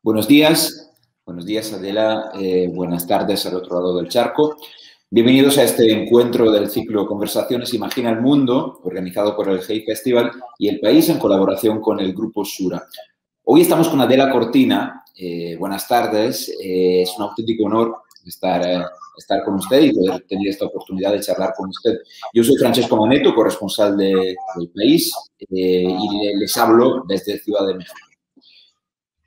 Buenos días Adela, buenas tardes al otro lado del charco. Bienvenidos a este encuentro del ciclo Conversaciones Imagina el Mundo, organizado por el Hey Festival y El País en colaboración con el Grupo Sura. Hoy estamos con Adela Cortina. Buenas tardes, es un auténtico honor estar con usted y poder tener esta oportunidad de charlar con usted. Yo soy Francesco Maneto, corresponsal del País, y les hablo desde Ciudad de México.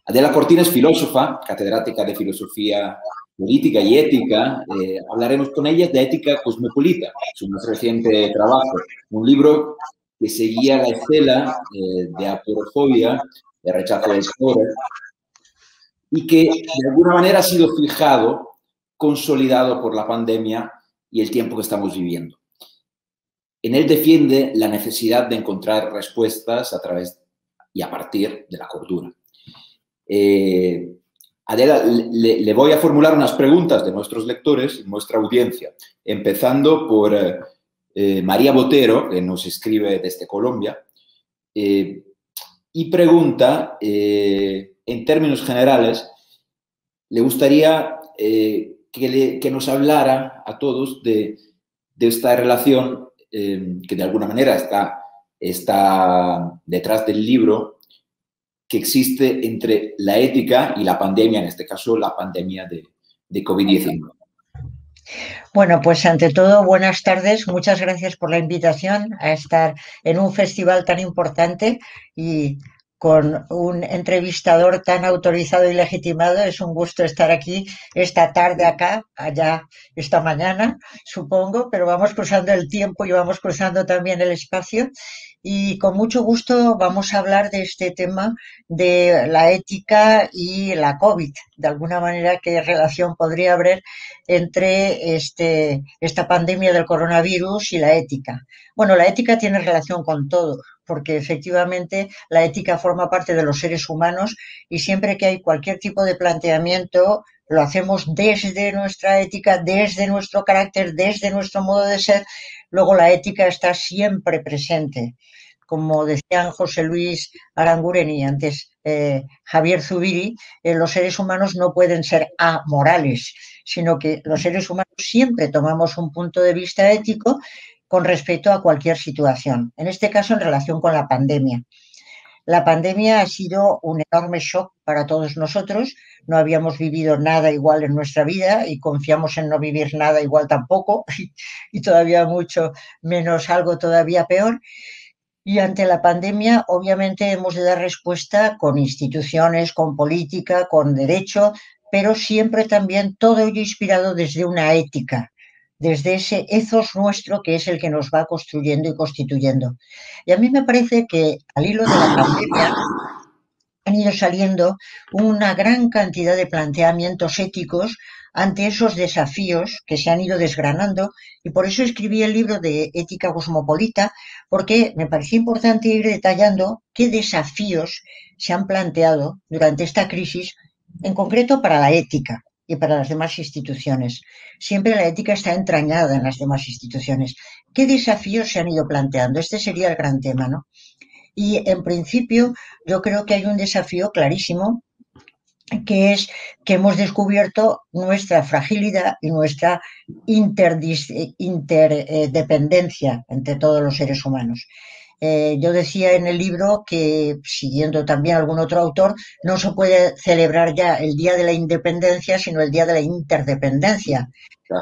Adela Cortina es filósofa, catedrática de Filosofía Política y Ética. Hablaremos con ella de Ética Cosmopolita, su más reciente trabajo, un libro que seguía la estela de aporofobia, de rechazo del poder, y que de alguna manera ha sido fijado, consolidado por la pandemia y el tiempo que estamos viviendo. En él defiende la necesidad de encontrar respuestas a través y a partir de la cordura. Adela, le voy a formular unas preguntas de nuestros lectores y nuestra audiencia, empezando por María Botero, que nos escribe desde Colombia, y pregunta, en términos generales, le gustaría que nos hablara a todos de esta relación que de alguna manera está detrás del libro, que existe entre la ética y la pandemia, en este caso la pandemia de COVID-19. Bueno, pues ante todo, buenas tardes. Muchas gracias por la invitación a estar en un festival tan importante y con un entrevistador tan autorizado y legitimado. Es un gusto estar aquí esta tarde acá, allá esta mañana, supongo, pero vamos cruzando el tiempo y vamos cruzando también el espacio. Y con mucho gusto vamos a hablar de este tema de la ética y la COVID. De alguna manera, ¿qué relación podría haber entre esta pandemia del coronavirus y la ética? Bueno, la ética tiene relación con todo, porque efectivamente la ética forma parte de los seres humanos y siempre que hay cualquier tipo de planteamiento, lo hacemos desde nuestra ética, desde nuestro carácter, desde nuestro modo de ser. Luego la ética está siempre presente. Como decían José Luis Aranguren y antes Javier Zubiri, los seres humanos no pueden ser amorales, sino que los seres humanos siempre tomamos un punto de vista ético con respecto a cualquier situación. En este caso, en relación con la pandemia. La pandemia ha sido un enorme shock para todos nosotros. No habíamos vivido nada igual en nuestra vida y confiamos en no vivir nada igual tampoco y todavía mucho menos algo todavía peor. Y ante la pandemia, obviamente, hemos de dar respuesta con instituciones, con política, con derecho, pero siempre también todo ello inspirado desde una ética, desde ese ethos nuestro que es el que nos va construyendo y constituyendo. Y a mí me parece que al hilo de la pandemia han ido saliendo una gran cantidad de planteamientos éticos ante esos desafíos que se han ido desgranando, y por eso escribí el libro de Ética Cosmopolita, porque me parecía importante ir detallando qué desafíos se han planteado durante esta crisis, en concreto para la ética y para las demás instituciones. Siempre la ética está entrañada en las demás instituciones. ¿Qué desafíos se han ido planteando? Este sería el gran tema, ¿no? Y en principio yo creo que hay un desafío clarísimo, que es que hemos descubierto nuestra fragilidad y nuestra interdependencia entre todos los seres humanos. Yo decía en el libro que, siguiendo también algún otro autor, no se puede celebrar ya el Día de la Independencia, sino el Día de la Interdependencia,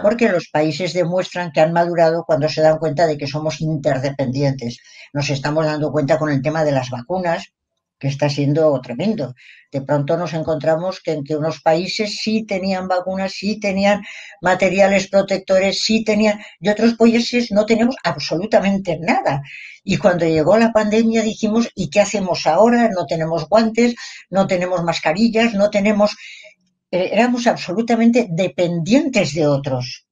porque los países demuestran que han madurado cuando se dan cuenta de que somos interdependientes. Nos estamos dando cuenta con el tema de las vacunas, que está siendo tremendo. De pronto nos encontramos que unos países sí tenían vacunas, sí tenían materiales protectores, sí tenían, y otros países no teníamos absolutamente nada. Y cuando llegó la pandemia dijimos, ¿y qué hacemos ahora? No tenemos guantes, no tenemos mascarillas, no tenemos... éramos absolutamente dependientes de otros.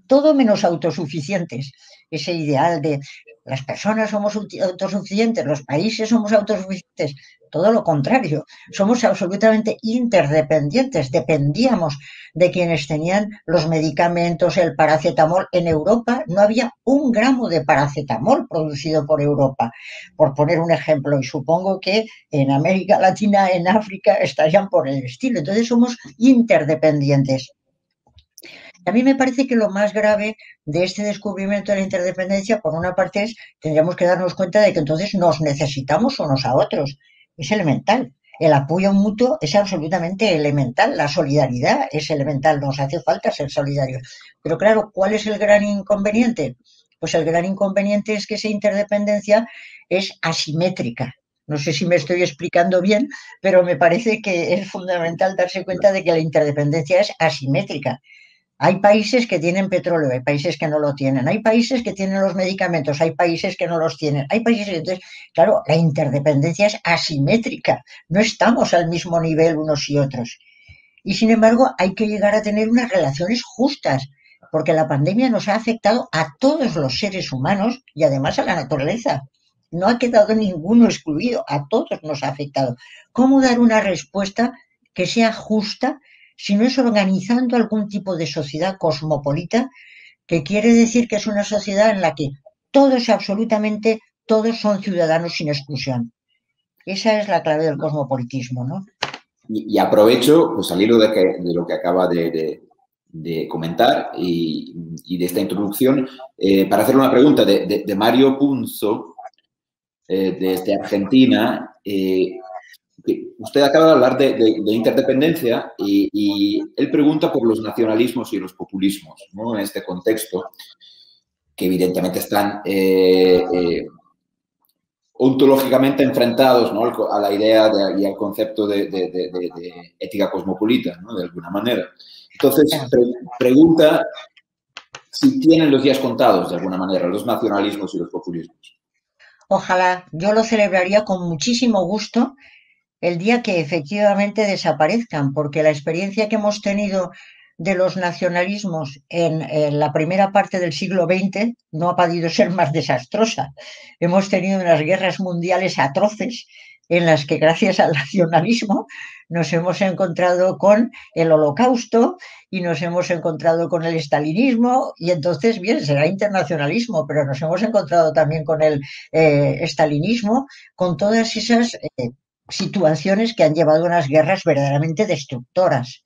todo menos autosuficientes. Ese ideal de las personas somos autosuficientes, los países somos autosuficientes, todo lo contrario, somos absolutamente interdependientes, dependíamos de quienes tenían los medicamentos, el paracetamol. En Europa no había un gramo de paracetamol producido por Europa, por poner un ejemplo, y supongo que en América Latina, en África, estarían por el estilo. Entonces somos interdependientes. A mí me parece que lo más grave de este descubrimiento de la interdependencia, por una parte, es tendríamos que darnos cuenta de que entonces nos necesitamos unos a otros. Es elemental. El apoyo mutuo es absolutamente elemental. La solidaridad es elemental. Nos hace falta ser solidarios. Pero claro, ¿cuál es el gran inconveniente? Pues el gran inconveniente es que esa interdependencia es asimétrica. No sé si me estoy explicando bien, pero me parece que es fundamental darse cuenta de que la interdependencia es asimétrica. Hay países que tienen petróleo, hay países que no lo tienen, hay países que tienen los medicamentos, hay países que no los tienen, hay países que entonces, claro, la interdependencia es asimétrica, no estamos al mismo nivel unos y otros. Y sin embargo, hay que llegar a tener unas relaciones justas, porque la pandemia nos ha afectado a todos los seres humanos y además a la naturaleza. No ha quedado ninguno excluido, a todos nos ha afectado. ¿Cómo dar una respuesta que sea justa si no es organizando algún tipo de sociedad cosmopolita, que quiere decir que es una sociedad en la que todos, absolutamente todos, son ciudadanos sin exclusión? Esa es la clave del cosmopolitismo, ¿no? Y aprovecho, pues al hilo de lo que acaba de comentar y de esta introducción, para hacer una pregunta de Mario Punzo, desde Argentina. Usted acaba de hablar de interdependencia y él pregunta por los nacionalismos y los populismos, ¿no? En este contexto, que evidentemente están ontológicamente enfrentados, ¿no?, a la idea y al concepto de ética cosmopolita, ¿no?, de alguna manera. Entonces, pregunta si tienen los días contados, de alguna manera, los nacionalismos y los populismos. Ojalá, yo lo celebraría con muchísimo gusto el día que efectivamente desaparezcan, porque la experiencia que hemos tenido de los nacionalismos en la primera parte del siglo XX no ha podido ser más desastrosa. Hemos tenido unas guerras mundiales atroces en las que gracias al nacionalismo nos hemos encontrado con el Holocausto y nos hemos encontrado con el estalinismo, y entonces, bien, será internacionalismo, pero nos hemos encontrado también con el estalinismo, con todas esas situaciones que han llevado a unas guerras verdaderamente destructoras.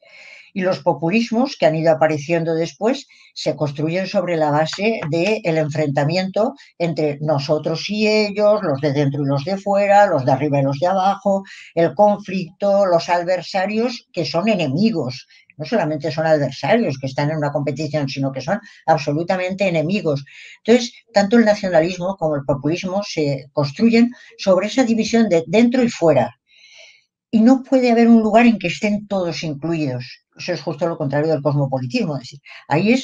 Y los populismos que han ido apareciendo después se construyen sobre la base del enfrentamiento entre nosotros y ellos, los de dentro y los de fuera, los de arriba y los de abajo, el conflicto, los adversarios que son enemigos. No solamente son adversarios que están en una competición, sino que son absolutamente enemigos. Entonces, tanto el nacionalismo como el populismo se construyen sobre esa división de dentro y fuera. Y no puede haber un lugar en que estén todos incluidos. Eso es justo lo contrario del cosmopolitismo. Es decir, ahí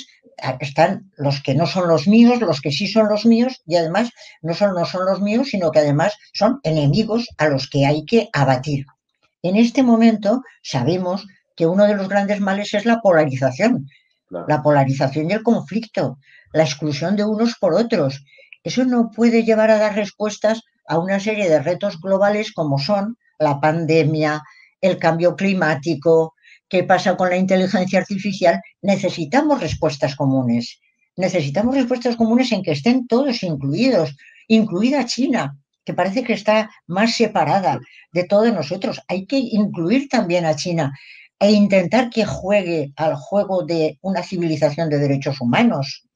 están los que no son los míos, los que sí son los míos, y además no son los míos, sino que además son enemigos a los que hay que abatir. En este momento sabemos que uno de los grandes males es la polarización. Claro. La polarización y el conflicto, la exclusión de unos por otros. Eso no puede llevar a dar respuestas a una serie de retos globales como son la pandemia, el cambio climático, qué pasa con la inteligencia artificial. Necesitamos respuestas comunes. Necesitamos respuestas comunes en que estén todos incluidos, incluida China, que parece que está más separada de todos nosotros. Hay que incluir también a China e intentar que juegue al juego de una civilización de derechos humanos.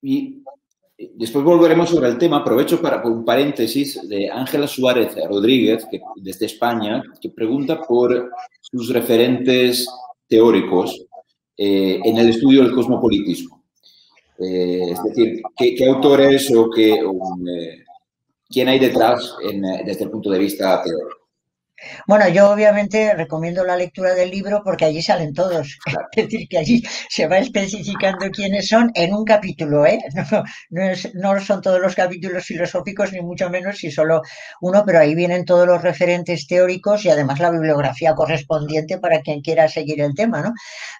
Y después volveremos sobre el tema. Aprovecho para un paréntesis de Ángela Suárez Rodríguez, desde España, que pregunta por sus referentes teóricos en el estudio del cosmopolitismo. Es decir, ¿qué autores o quién hay detrás desde el punto de vista teórico? Bueno, yo obviamente recomiendo la lectura del libro porque allí salen todos. Claro. Es decir, que allí se va especificando quiénes son en un capítulo, ¿eh? No son todos los capítulos filosóficos, ni mucho menos, si solo uno, pero ahí vienen todos los referentes teóricos y además la bibliografía correspondiente para quien quiera seguir el tema, ¿no?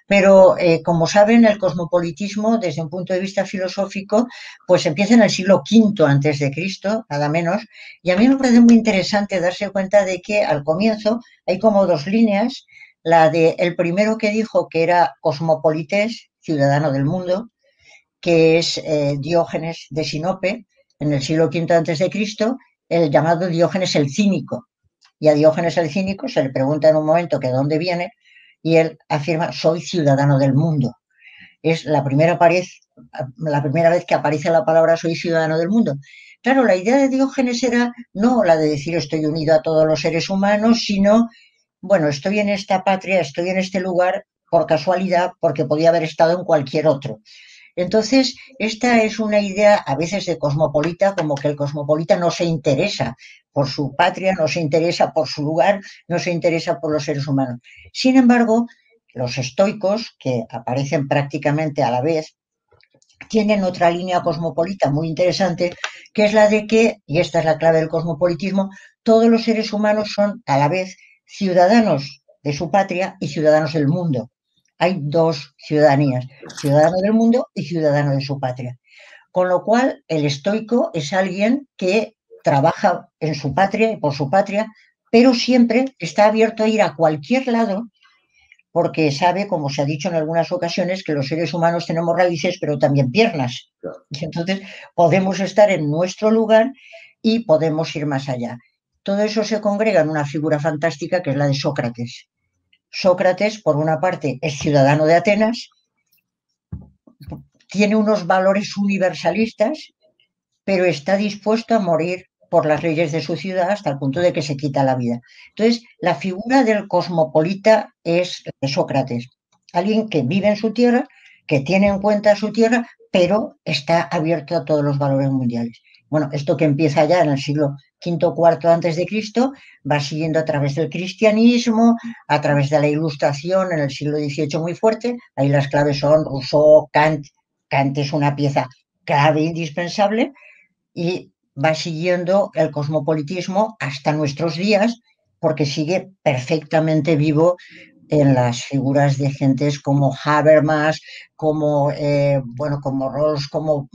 Pero, como saben, el cosmopolitismo, desde un punto de vista filosófico, pues empieza en el siglo V antes de Cristo, nada menos, y a mí me parece muy interesante darse cuenta de que al comienzo hay como dos líneas, la de el primero que dijo que era cosmopolites, ciudadano del mundo, que es Diógenes de Sinope, en el siglo V antes de Cristo, el llamado Diógenes el Cínico. Y a Diógenes el Cínico se le pregunta en un momento que dónde viene y él afirma, soy ciudadano del mundo. Es la primera vez que aparece la palabra soy ciudadano del mundo. Claro, la idea de Diógenes era no la de decir estoy unido a todos los seres humanos, sino, bueno, estoy en esta patria, estoy en este lugar por casualidad, porque podía haber estado en cualquier otro. Entonces, esta es una idea a veces de cosmopolita, como que el cosmopolita no se interesa por su patria, no se interesa por su lugar, no se interesa por los seres humanos. Sin embargo, los estoicos, que aparecen prácticamente a la vez, tienen otra línea cosmopolita muy interesante, que es la de que, y esta es la clave del cosmopolitismo, todos los seres humanos son a la vez ciudadanos de su patria y ciudadanos del mundo. Hay dos ciudadanías, ciudadano del mundo y ciudadano de su patria. Con lo cual, el estoico es alguien que trabaja en su patria y por su patria, pero siempre está abierto a ir a cualquier lado porque sabe, como se ha dicho en algunas ocasiones, que los seres humanos tenemos raíces, pero también piernas. Claro. Y entonces podemos estar en nuestro lugar y podemos ir más allá. Todo eso se congrega en una figura fantástica que es la de Sócrates. Sócrates, por una parte, es ciudadano de Atenas, tiene unos valores universalistas, pero está dispuesto a morir por las leyes de su ciudad hasta el punto de que se quita la vida. Entonces, la figura del cosmopolita es de Sócrates, alguien que vive en su tierra, que tiene en cuenta su tierra, pero está abierto a todos los valores mundiales. Bueno, esto que empieza ya en el siglo V IV antes de Cristo, va siguiendo a través del cristianismo, a través de la Ilustración en el siglo XVIII muy fuerte. Ahí las claves son Rousseau, Kant. Kant es una pieza clave indispensable y va siguiendo el cosmopolitismo hasta nuestros días porque sigue perfectamente vivo en las figuras de gentes como Habermas, como, bueno, como Rawls, como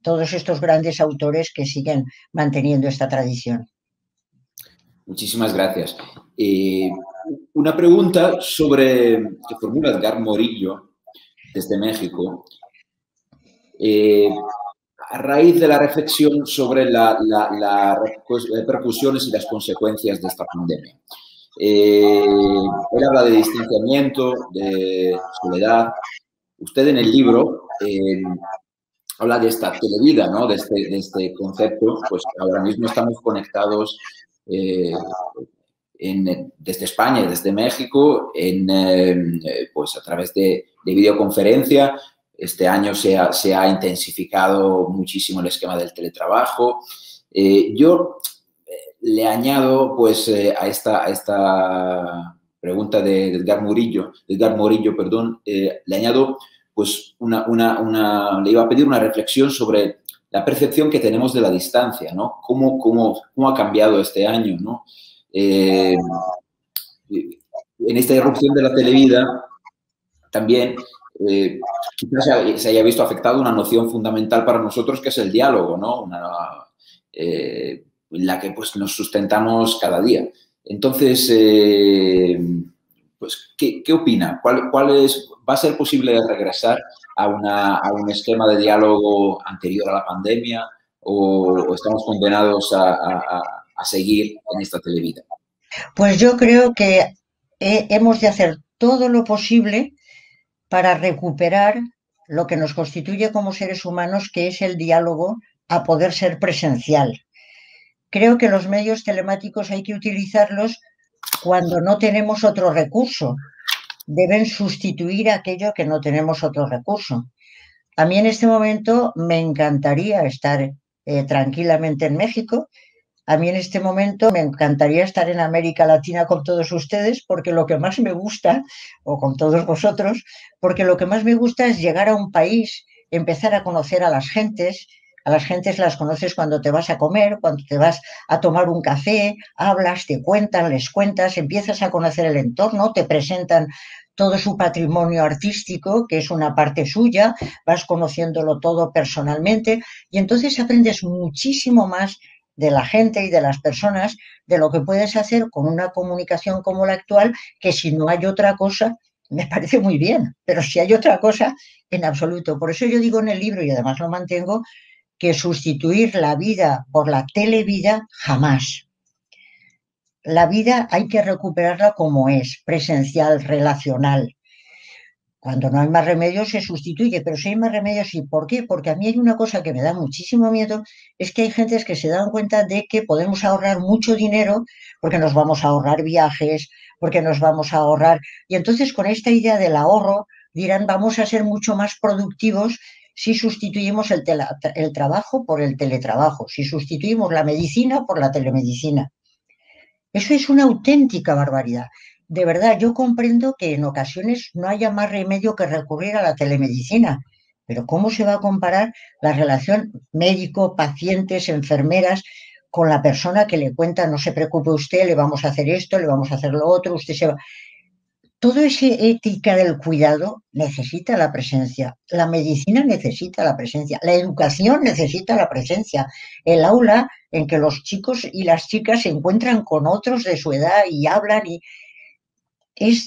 todos estos grandes autores que siguen manteniendo esta tradición. Muchísimas gracias. Una pregunta que formula Edgar Morillo desde México. A raíz de la reflexión sobre las repercusiones y las consecuencias de esta pandemia. Él habla de distanciamiento, de soledad. Usted en el libro habla de esta televida, ¿no? De este concepto. Pues ahora mismo estamos conectados desde España y desde México pues a través de videoconferencia. Este año se ha intensificado muchísimo el esquema del teletrabajo. Yo le añado pues a esta pregunta de Edgar Morillo, le añado pues le iba a pedir una reflexión sobre la percepción que tenemos de la distancia, ¿no? ¿Cómo ha cambiado este año, ¿no? En esta irrupción de la televida también quizás se haya visto afectado una noción fundamental para nosotros que es el diálogo, ¿no? En la que pues, nos sustentamos cada día. Entonces, pues, ¿qué opina? ¿Va a ser posible regresar a un esquema de diálogo anterior a la pandemia o estamos condenados a seguir en esta televida? Pues yo creo que hemos de hacer todo lo posible para recuperar lo que nos constituye como seres humanos, que es el diálogo a poder ser presencial. Creo que los medios telemáticos hay que utilizarlos cuando no tenemos otro recurso. Deben sustituir aquello que no tenemos otro recurso. A mí en este momento me encantaría estar tranquilamente en México. A mí en este momento me encantaría estar en América Latina con todos ustedes, porque lo que más me gusta, o con todos vosotros, porque lo que más me gusta es llegar a un país, empezar a conocer a las gentes las conoces cuando te vas a comer, cuando te vas a tomar un café, hablas, te cuentan, les cuentas, empiezas a conocer el entorno, te presentan todo su patrimonio artístico, que es una parte suya, vas conociéndolo todo personalmente y entonces aprendes muchísimo más de la gente y de las personas de lo que puedes hacer con una comunicación como la actual, que si no hay otra cosa, me parece muy bien, pero si hay otra cosa, en absoluto. Por eso yo digo en el libro, y además lo mantengo, que sustituir la vida por la televida jamás. La vida hay que recuperarla como es, presencial, relacional. Cuando no hay más remedio se sustituye, pero si hay más remedio sí. ¿Por qué? Porque a mí hay una cosa que me da muchísimo miedo, es que hay gentes que se dan cuenta de que podemos ahorrar mucho dinero porque nos vamos a ahorrar viajes, porque nos vamos a ahorrar. Y entonces con esta idea del ahorro dirán, vamos a ser mucho más productivos si sustituimos el trabajo por el teletrabajo, si sustituimos la medicina por la telemedicina. Eso es una auténtica barbaridad. De verdad, yo comprendo que en ocasiones no haya más remedio que recurrir a la telemedicina, pero ¿cómo se va a comparar la relación médico, pacientes, enfermeras con la persona que le cuenta, no se preocupe usted, le vamos a hacer esto, le vamos a hacer lo otro, usted se va? Toda esa ética del cuidado necesita la presencia, la medicina necesita la presencia, la educación necesita la presencia, el aula en que los chicos y las chicas se encuentran con otros de su edad y hablan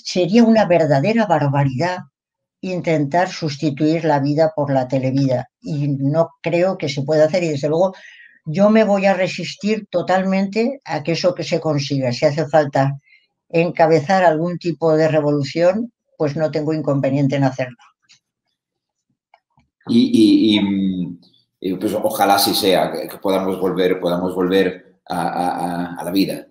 sería una verdadera barbaridad intentar sustituir la vida por la televida y no creo que se pueda hacer y desde luego yo me voy a resistir totalmente a que eso que se consiga. Si hace falta encabezar algún tipo de revolución, pues no tengo inconveniente en hacerlo. Pues ojalá así sea, que podamos volver a la vida.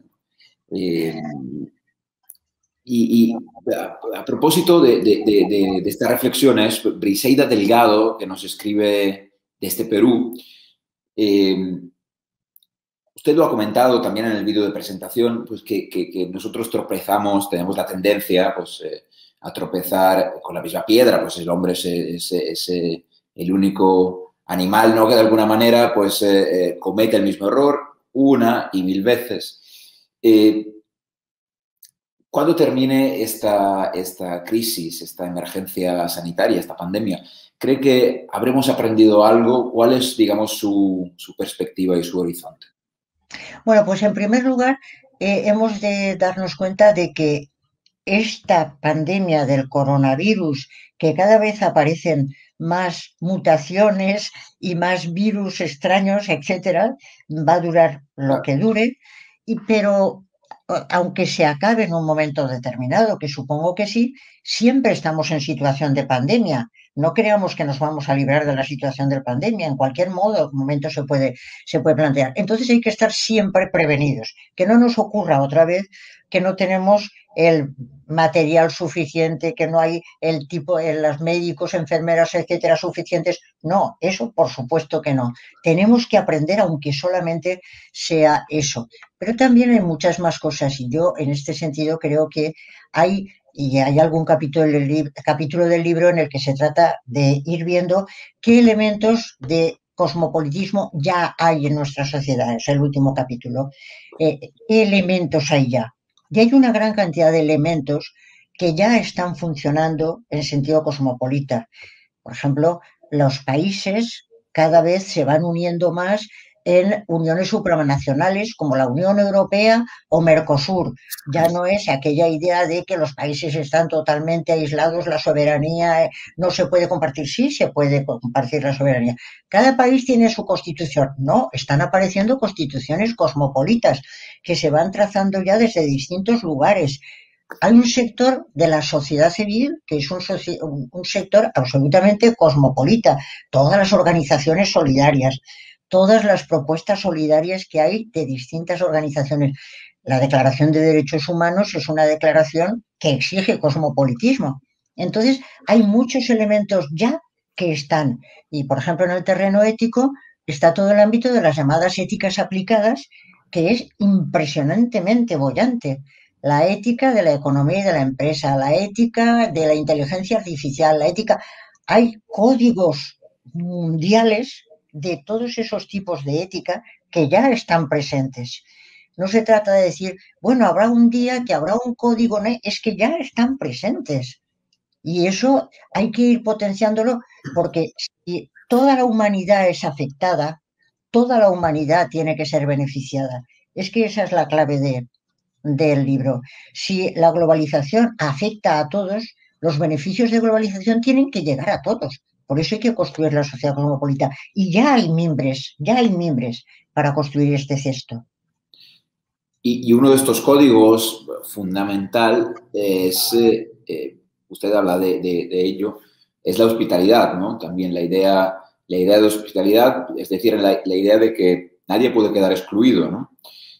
A propósito de estas reflexiones, Briseida Delgado, que nos escribe desde Perú, usted lo ha comentado también en el vídeo de presentación, pues que nosotros tropezamos, tenemos la tendencia pues, a tropezar con la misma piedra, pues el hombre es el único animal, ¿no?, que de alguna manera pues, comete el mismo error una y mil veces. Cuando termine esta crisis, esta emergencia sanitaria, esta pandemia, ¿cree que habremos aprendido algo? ¿Cuál es, digamos, su perspectiva y su horizonte? Bueno, pues en primer lugar, hemos de darnos cuenta de que esta pandemia del coronavirus, que cada vez aparecen más mutaciones y más virus extraños, etcétera, va a durar lo que dure, pero aunque se acabe en un momento determinado, que supongo que sí, siempre estamos en situación de pandemia. No creamos que nos vamos a librar de la situación de pandemia. En cualquier momento se puede plantear. Entonces hay que estar siempre prevenidos, que no nos ocurra otra vez que no tenemos el material suficiente, que no hay el tipo, los médicos, enfermeras, etcétera, suficientes. No, eso por supuesto que no. Tenemos que aprender, aunque solamente sea eso. Pero también hay muchas más cosas y yo en este sentido creo que hay algún capítulo del libro en el que se trata de ir viendo qué elementos de cosmopolitismo ya hay en nuestra sociedad. Es el último capítulo. ¿Qué elementos hay ya? Y hay una gran cantidad de elementos que ya están funcionando en sentido cosmopolita. Por ejemplo, los países cada vez se van uniendo más en uniones supranacionales como la Unión Europea o Mercosur. Ya no es aquella idea de que los países están totalmente aislados, la soberanía no se puede compartir. Sí, se puede compartir la soberanía. Cada país tiene su constitución. No, están apareciendo constituciones cosmopolitas que se van trazando ya desde distintos lugares. Hay un sector de la sociedad civil que es un sector absolutamente cosmopolita. Todas las organizaciones solidarias, todas las propuestas solidarias que hay de distintas organizaciones. La Declaración de Derechos Humanos es una declaración que exige cosmopolitismo. Entonces, hay muchos elementos ya que están. Y, por ejemplo, en el terreno ético está todo el ámbito de las llamadas éticas aplicadas, que es impresionantemente bollante. La ética de la economía y de la empresa, la ética de la inteligencia artificial, la ética. Hay códigos mundiales de todos esos tipos de ética que ya están presentes. No se trata de decir, bueno, habrá un día que habrá un código, ¿no? Es que ya están presentes. Y eso hay que ir potenciándolo porque si toda la humanidad es afectada, toda la humanidad tiene que ser beneficiada. Es que esa es la clave del libro. Si la globalización afecta a todos, los beneficios de globalización tienen que llegar a todos. Por eso hay que construir la sociedad cosmopolita. Y ya hay mimbres para construir este cesto. Y uno de estos códigos fundamental es, usted habla de ello, es la hospitalidad, ¿no? También la idea de hospitalidad, es decir, la idea de que nadie puede quedar excluido, ¿no?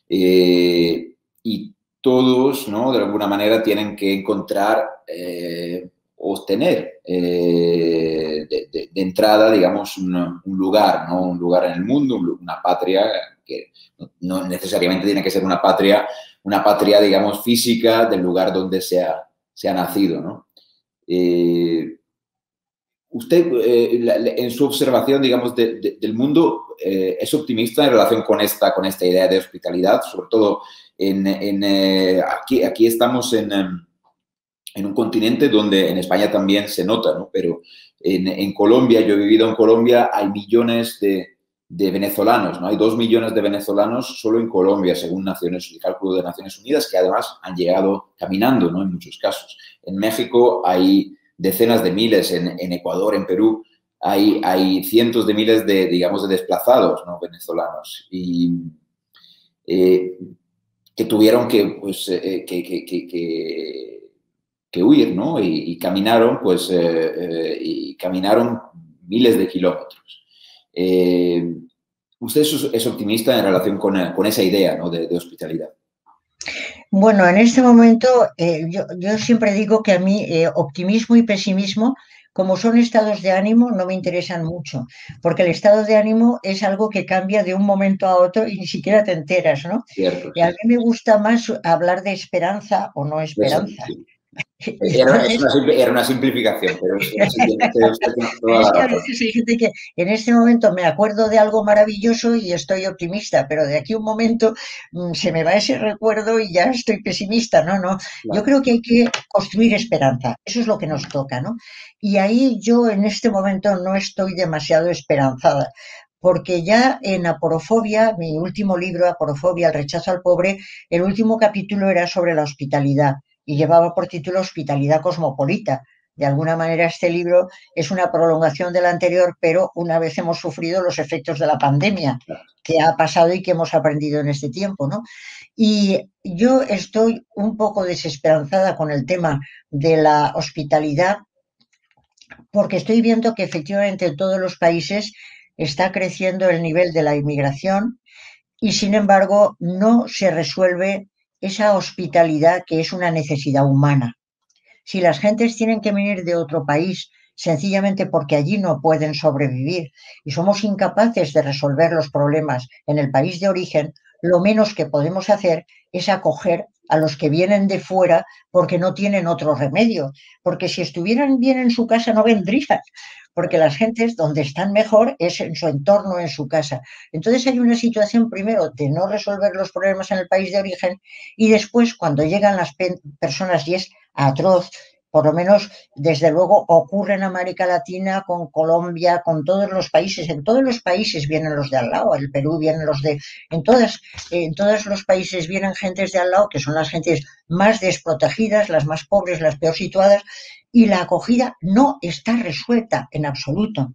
Y todos, ¿no? De alguna manera tienen que encontrar o tener de entrada, digamos, un lugar, ¿no? Un lugar en el mundo, una patria que no necesariamente tiene que ser una patria, digamos, física del lugar donde se ha nacido, ¿no? Usted, en su observación, digamos, del mundo, ¿es optimista en relación con esta idea de hospitalidad? Sobre todo, aquí estamos en un continente donde en España también se nota, ¿no? Pero en Colombia, yo he vivido en Colombia, hay millones de venezolanos, ¿no? Hay 2 millones de venezolanos solo en Colombia, según el cálculo de Naciones Unidas, que además han llegado caminando, ¿no? En muchos casos. En México hay decenas de miles, en Ecuador, en Perú, hay cientos de miles digamos, de desplazados, ¿no? Venezolanos. Y que tuvieron pues, que huir, ¿no? Y caminaron, pues, y caminaron miles de kilómetros. ¿Usted es optimista en relación con esa idea, ¿no? de hospitalidad? Bueno, en este momento yo siempre digo que a mí optimismo y pesimismo, como son estados de ánimo, no me interesan mucho, porque el estado de ánimo es algo que cambia de un momento a otro y ni siquiera te enteras, ¿no? Cierto, Y a sí. mí me gusta más hablar de esperanza o no Eso, esperanza. sí. Entonces, Era una simplificación, pero sí, usted tiene toda es la que a razón. veces hay gente que en este momento me acuerdo de algo maravilloso y estoy optimista, pero de aquí a un momento se me va ese recuerdo y ya estoy pesimista. No, no. Yo Claro. creo que hay que construir esperanza. Eso es lo que nos toca, ¿no? Y ahí yo en este momento no estoy demasiado esperanzada. Porque ya en Aporofobia, mi último libro, Aporofobia, el rechazo al pobre, el último capítulo era sobre la hospitalidad y llevaba por título Hospitalidad Cosmopolita. De alguna manera este libro es una prolongación del anterior, pero una vez hemos sufrido los efectos de la pandemia que ha pasado y que hemos aprendido en este tiempo, ¿no? Y yo estoy un poco desesperanzada con el tema de la hospitalidad porque estoy viendo que efectivamente en todos los países está creciendo el nivel de la inmigración y sin embargo no se resuelve esa hospitalidad que es una necesidad humana. Si las gentes tienen que venir de otro país sencillamente porque allí no pueden sobrevivir y somos incapaces de resolver los problemas en el país de origen, lo menos que podemos hacer es acoger a los que vienen de fuera porque no tienen otro remedio. Porque si estuvieran bien en su casa no vendrían, porque las gentes donde están mejor es en su entorno, en su casa. Entonces hay una situación primero de no resolver los problemas en el país de origen y después cuando llegan las personas y es atroz, por lo menos desde luego ocurre en América Latina, con Colombia, con todos los países, en todos los países vienen los de al lado, el Perú vienen los de, en todos los países vienen gentes de al lado, que son las gentes más desprotegidas, las más pobres, las peor situadas, y la acogida no está resuelta en absoluto.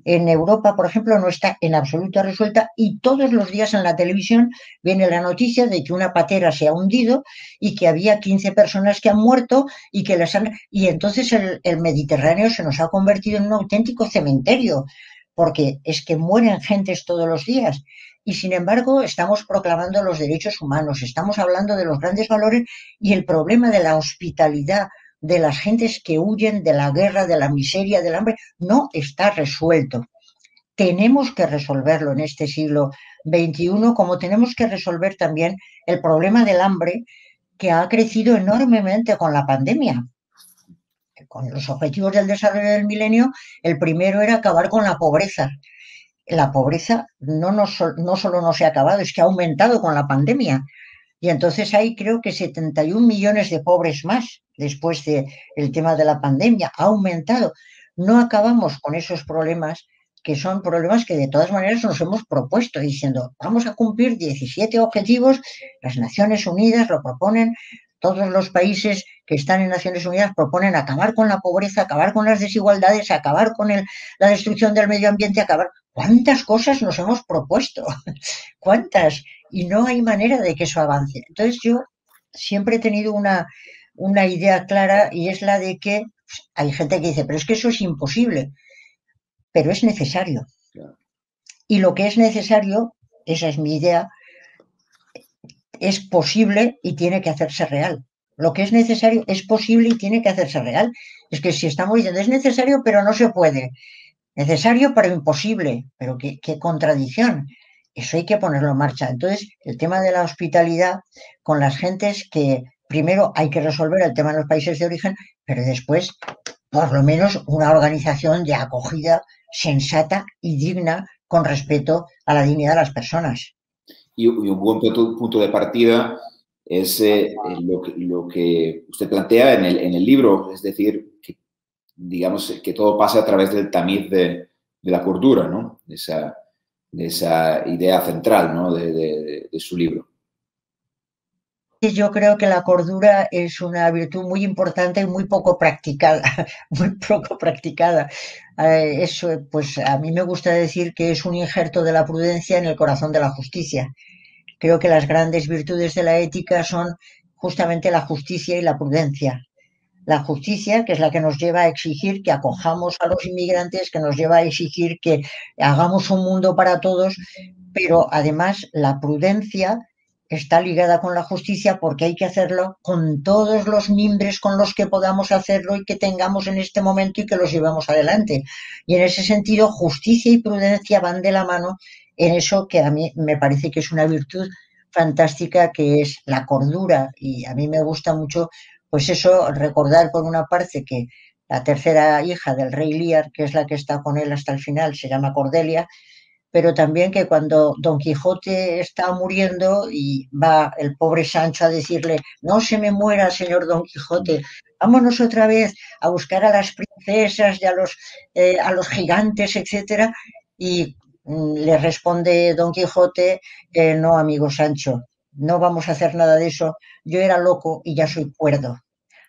En Europa, por ejemplo, no está en absoluto resuelta y todos los días en la televisión viene la noticia de que una patera se ha hundido y que había 15 personas que han muerto y que las han... Y entonces el Mediterráneo se nos ha convertido en un auténtico cementerio, porque es que mueren gentes todos los días. Y sin embargo, estamos proclamando los derechos humanos, estamos hablando de los grandes valores y el problema de la hospitalidad de las gentes que huyen de la guerra, de la miseria, del hambre, no está resuelto. tenemos que resolverlo en este siglo XXI, como tenemos que resolver también el problema del hambre que ha crecido enormemente con la pandemia. Con los objetivos del desarrollo del milenio, el primero era acabar con la pobreza. La pobreza no solo no se ha acabado, es que ha aumentado con la pandemia. Y entonces hay creo que 71 millones de pobres más después del tema de la pandemia. Ha aumentado. No acabamos con esos problemas, que son problemas que de todas maneras nos hemos propuesto, diciendo, vamos a cumplir 17 objetivos, las Naciones Unidas lo proponen, todos los países que están en Naciones Unidas proponen acabar con la pobreza, acabar con las desigualdades, acabar con la destrucción del medio ambiente, acabar. ¿Cuántas cosas nos hemos propuesto? ¿Cuántas? Y no hay manera de que eso avance. Entonces yo siempre he tenido una idea clara y es la de que hay gente que dice, pero es que eso es imposible, pero es necesario. Y lo que es necesario, esa es mi idea, es posible y tiene que hacerse real. Lo que es necesario es posible y tiene que hacerse real. Es que si estamos diciendo es necesario pero no se puede, necesario pero imposible, pero qué contradicción. Eso hay que ponerlo en marcha. Entonces, el tema de la hospitalidad con las gentes que primero hay que resolver el tema de los países de origen, pero después, por lo menos, una organización de acogida sensata y digna con respeto a la dignidad de las personas. Y un buen punto de partida es lo que usted plantea en el libro, es decir, que, digamos, que todo pasa a través del tamiz de la cordura, ¿no? De esa idea central, ¿no? de su libro. Yo creo que la cordura es una virtud muy importante y muy poco practicada, muy poco practicada. Eso, pues a mí me gusta decir que es un injerto de la prudencia en el corazón de la justicia. Creo que las grandes virtudes de la ética son justamente la justicia y la prudencia. La justicia, que es la que nos lleva a exigir que acojamos a los inmigrantes, que nos lleva a exigir que hagamos un mundo para todos, pero además la prudencia está ligada con la justicia porque hay que hacerlo con todos los mimbres con los que podamos hacerlo y que tengamos en este momento y que los llevemos adelante. Y en ese sentido, justicia y prudencia van de la mano en eso que a mí me parece que es una virtud fantástica, que es la cordura. Y a mí me gusta mucho, pues eso, recordar por una parte que la tercera hija del rey Lear, que es la que está con él hasta el final, se llama Cordelia, pero también que cuando Don Quijote está muriendo y va el pobre Sancho a decirle, no se me muera, señor Don Quijote, vámonos otra vez a buscar a las princesas y a los gigantes, etcétera, y le responde Don Quijote, no, amigo Sancho, no vamos a hacer nada de eso, yo era loco y ya soy cuerdo.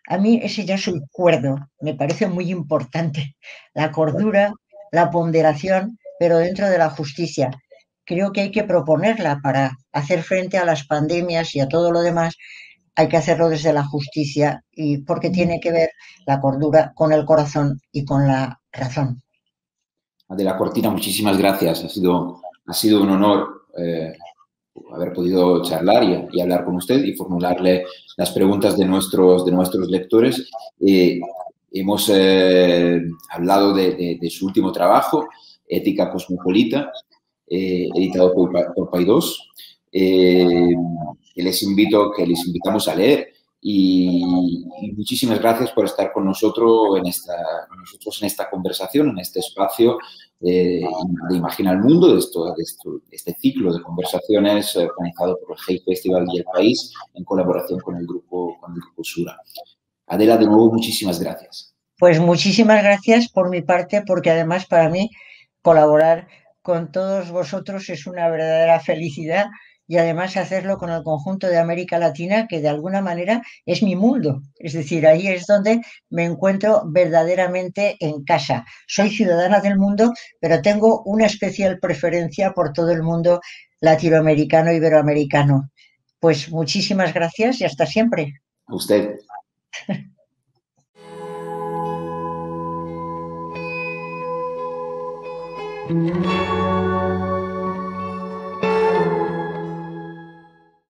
A mí ese ya soy cuerdo me parece muy importante, la cordura, la ponderación, pero dentro de la justicia. Creo que hay que proponerla para hacer frente a las pandemias y a todo lo demás. Hay que hacerlo desde la justicia y porque tiene que ver la cordura con el corazón y con la razón. Adela Cortina, muchísimas gracias. Ha sido un honor haber podido charlar y hablar con usted y formularle las preguntas de nuestros lectores. Hemos hablado de su último trabajo, Ética Cosmopolita, editado por Paidós. Que les invitamos a leer y muchísimas gracias por estar con nosotros en esta conversación, en este espacio de Imagina el Mundo, de este ciclo de conversaciones organizado por el Hate Festival y El País en colaboración con el grupo Sura. Adela, de nuevo, muchísimas gracias. Pues muchísimas gracias por mi parte, porque además para mí colaborar con todos vosotros es una verdadera felicidad y además hacerlo con el conjunto de América Latina, que de alguna manera es mi mundo. Es decir, ahí es donde me encuentro verdaderamente en casa. Soy ciudadana del mundo, pero tengo una especial preferencia por todo el mundo latinoamericano, iberoamericano. Pues muchísimas gracias y hasta siempre. A usted.